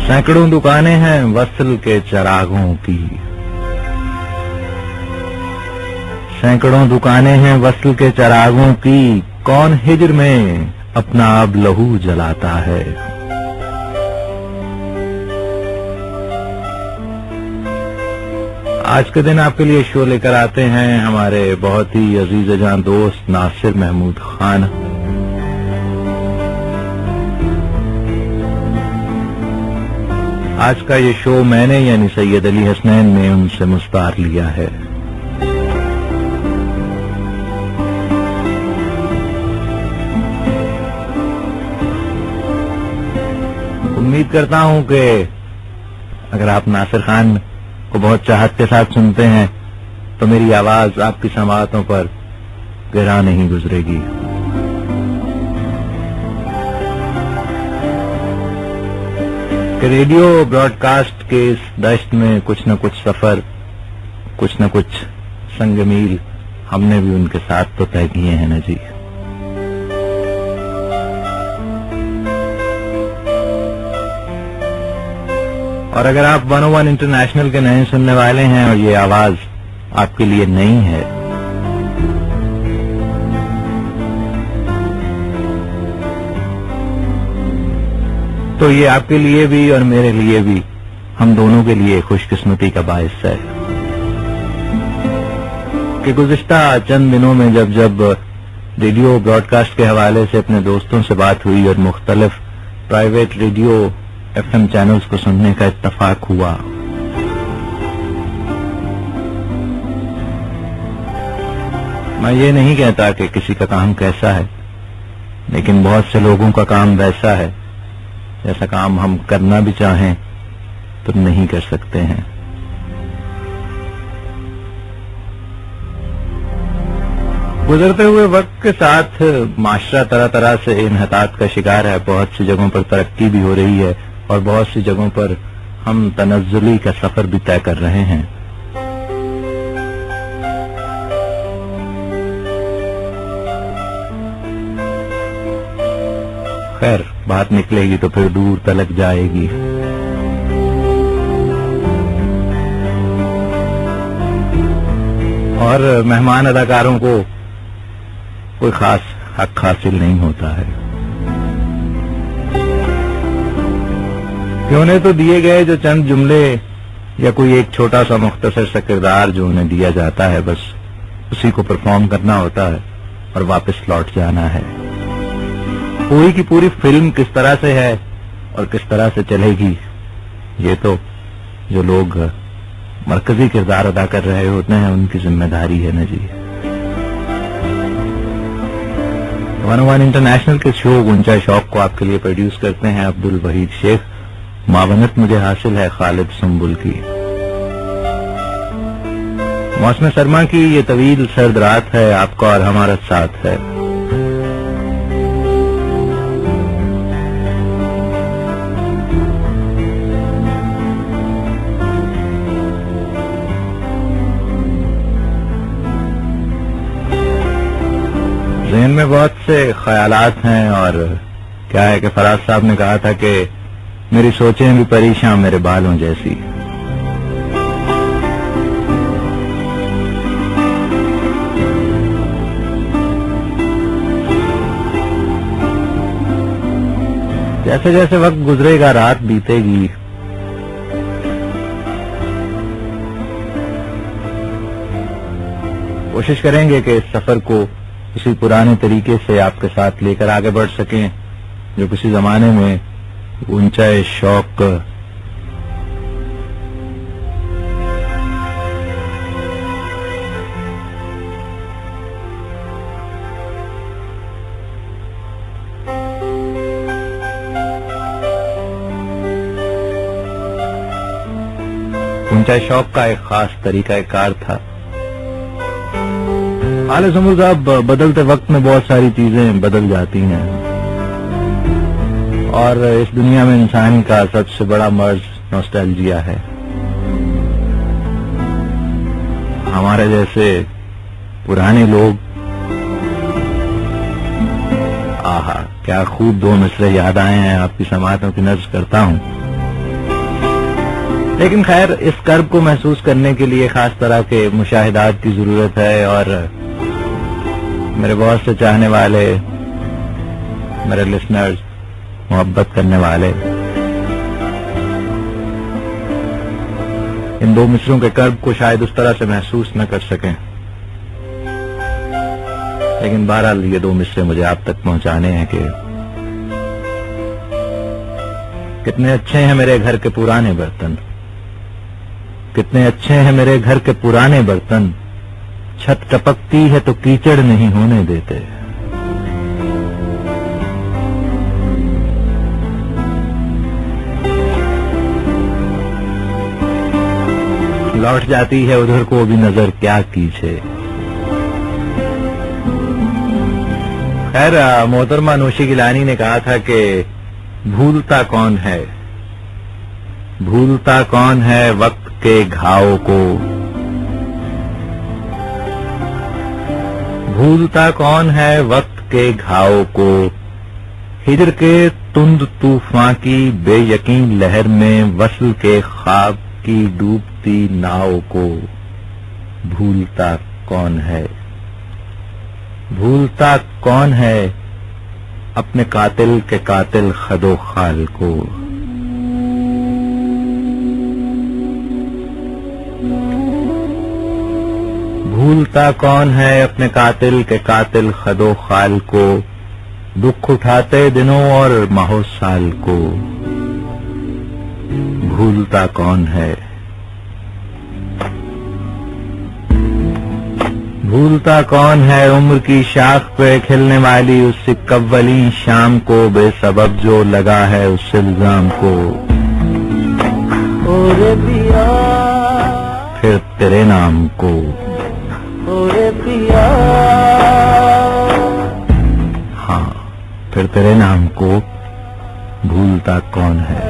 सैकड़ों दुकानें हैं वस्ल के चरागों की, सैकड़ों दुकानें हैं वस्ल के चरागों की, कौन हिज्र में अपना अब लहू जलाता है। आज के दिन आपके लिए शो लेकर आते हैं हमारे बहुत ही अजीज जान दोस्त नासिर महमूद खान। आज का ये शो मैंने यानी सैयद अली हसनैन ने उनसे मुस्तार लिया है। उम्मीद करता हूं कि अगर आप नासिर खान को बहुत चाहत के साथ सुनते हैं तो मेरी आवाज आपकी समाअतों पर गिरा नहीं गुजरेगी। कि रेडियो ब्रॉडकास्ट के इस दश्त में कुछ न कुछ सफर, कुछ न कुछ संगमील हमने भी उनके साथ तो तय किए हैं ना जी। और अगर आप 101 इंटरनेशनल के नए सुनने वाले हैं और ये आवाज आपके लिए नई है तो ये आपके लिए भी और मेरे लिए भी, हम दोनों के लिए खुशकिस्मती का बायस है कि गुज़िश्ता चंद दिनों में जब रेडियो ब्रॉडकास्ट के हवाले से अपने दोस्तों से बात हुई और मुख्तलिफ प्राइवेट रेडियो FM चैनल्स को सुनने का इत्तफाक हुआ, मैं ये नहीं कहता कि किसी का काम कैसा है, लेकिन बहुत से लोगों का काम वैसा है जैसा काम हम करना भी चाहें तो नहीं कर सकते हैं। गुजरते हुए वक्त के साथ माशरा तरह तरह से इन्हतात का शिकार है। बहुत सी जगहों पर तरक्की भी हो रही है और बहुत सी जगहों पर हम तनज़्ज़ुली का सफर भी तय कर रहे हैं। खैर, बात निकलेगी तो फिर दूर तलक जाएगी। और मेहमान अदाकारों को कोई खास हक हासिल नहीं होता है कि उन्हें तो दिए गए जो चंद जुमले या कोई एक छोटा सा मुख्तसर सा किरदार जो उन्हें दिया जाता है, बस उसी को परफॉर्म करना होता है और वापस लौट जाना है। पूरी की पूरी फिल्म किस तरह से है और किस तरह से चलेगी, ये तो जो लोग मरकजी किरदार अदा कर रहे होते हैं उनकी जिम्मेदारी है ना जी। 101 इंटरनेशनल के शो गुंजा शौक को आपके लिए प्रोड्यूस करते हैं अब्दुल वहीद शेख। मावनत मुझे हासिल है खालिद सुंबुल की। मौसम सरमा की ये तवील सर्द रात है, आपका और हमारा साथ है। ज़हन में बहुत से ख्यालात हैं और क्या है कि फराज साहब ने कहा था कि मेरी सोचें भी परेशान मेरे बालों जैसी। जैसे जैसे वक्त गुजरेगा रात बीतेगी, कोशिश करेंगे कि इस सफर को किसी पुराने तरीके से आपके साथ लेकर आगे बढ़ सकें जो किसी जमाने में ऊंचाई शौक ऊंचाई शौक का एक खास तरीका कार था। आले समूह साहब, बदलते वक्त में बहुत सारी चीजें बदल जाती हैं और इस दुनिया में इंसान का सबसे बड़ा मर्ज नॉस्टैल्जिया है। हमारे जैसे पुराने लोग, आहा क्या खूब दो मिसरे याद आए हैं, आपकी समातों की नर्ज करता हूं। لیکن خیر اس کرب کو محسوس کرنے کے لیے خاص طرح کے مشاہدات کی ضرورت ہے، اور میرے بہت سے چاہنے والے، میرے لسنرز، محبت کرنے والے ان دو مصروں کے کرب کو شاید اس طرح سے محسوس نہ کر سکیں، لیکن بہرحال یہ دو مصرے مجھے آپ تک پہنچانے ہیں کہ کتنے اچھے ہیں میرے گھر کے پرانے برتن، کتنے اچھے ہیں میرے گھر کے پرانے برتن، چھت ٹپکتی ہے تو کیچڑ نہیں ہونے دیتے۔ لوٹ جاتی ہے ادھر کو بھی نظر کیا کیجے۔ خیر محترمہ نوشی گیلانی نے کہا تھا کہ بھولتا کون ہے، بھولتا کون ہے وقت کے گھاؤ کو، بھولتا کون ہے وقت کے گھاؤ کو، ہجر کے تند طوفان کی بے یقین لہر میں وصل کے خواب کی ڈوبتی ناؤ کو، بھولتا کون ہے، بھولتا کون ہے اپنے قاتل کے قاتل خد و خال کو۔ بھولتا کون ہے اپنے قاتل کے قاتل خد و خال کو، دکھ اٹھاتے دنوں اور ماہو سال کو، بھولتا کون ہے، بھولتا کون ہے عمر کی شاخ پہ کھلنے والی اس اکولی شام کو، بے سبب جو لگا ہے اس الزام کو، پھر تیرے نام کو، ہاں پھر تیرے نام کو بھولتا کون ہے۔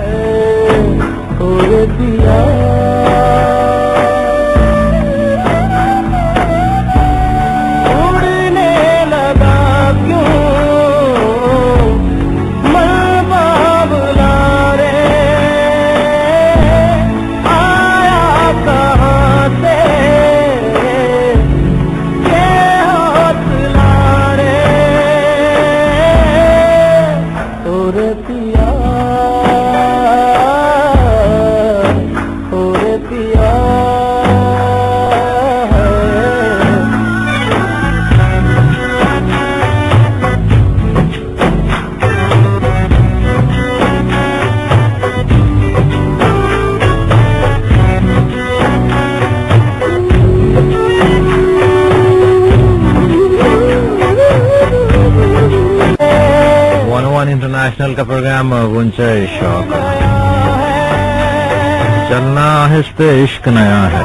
انٹرنیشنل کا پروگرام غنچہ شوق، چلنا آہستہ عشق نیا ہے۔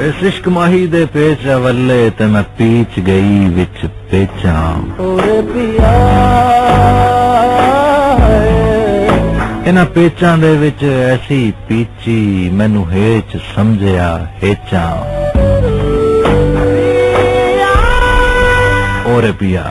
اس عشق ماہی دے پیچ ولے تے میں پیچ گئی وچ پیچاں، انہاں پیچاں دے وچ ایسی پیچی مینوں ہیچ سمجھیا ہیچاں، اور پیا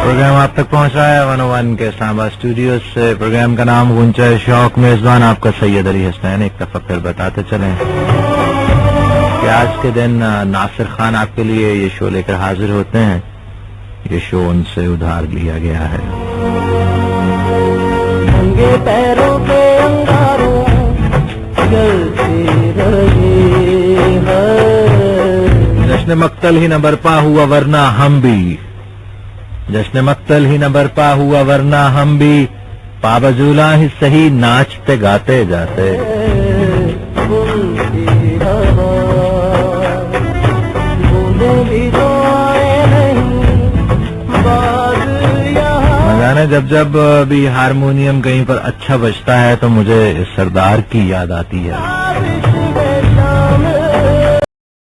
پروگرام آپ تک پہنچ رہا ہے 101 کے اسلام آباد اسٹوڈیو سے۔ پروگرام کا نام غنچہ شوق، میزبان آپ کا سید علی حسنین۔ ایک دفعہ پھر بتاتے چلیں کہ آج کے دن ناصر خان آپ کے لیے یہ شو لے کر حاضر ہوتے ہیں۔ یہ شو ان سے ادھار لیا گیا ہے۔ پیروں کے انگاروں جشن مقتل ہی نہ برپا ہوا ورنہ ہم بھی، جشن مقتل ہی نہ برپا ہوا ورنہ ہم بھی، پابجولہ ہی صحیح ناچتے گاتے جاتے۔ مجانے جب بھی ہارمونیم کہیں پر اچھا بجتا ہے تو مجھے سردار کی یاد آتی ہے۔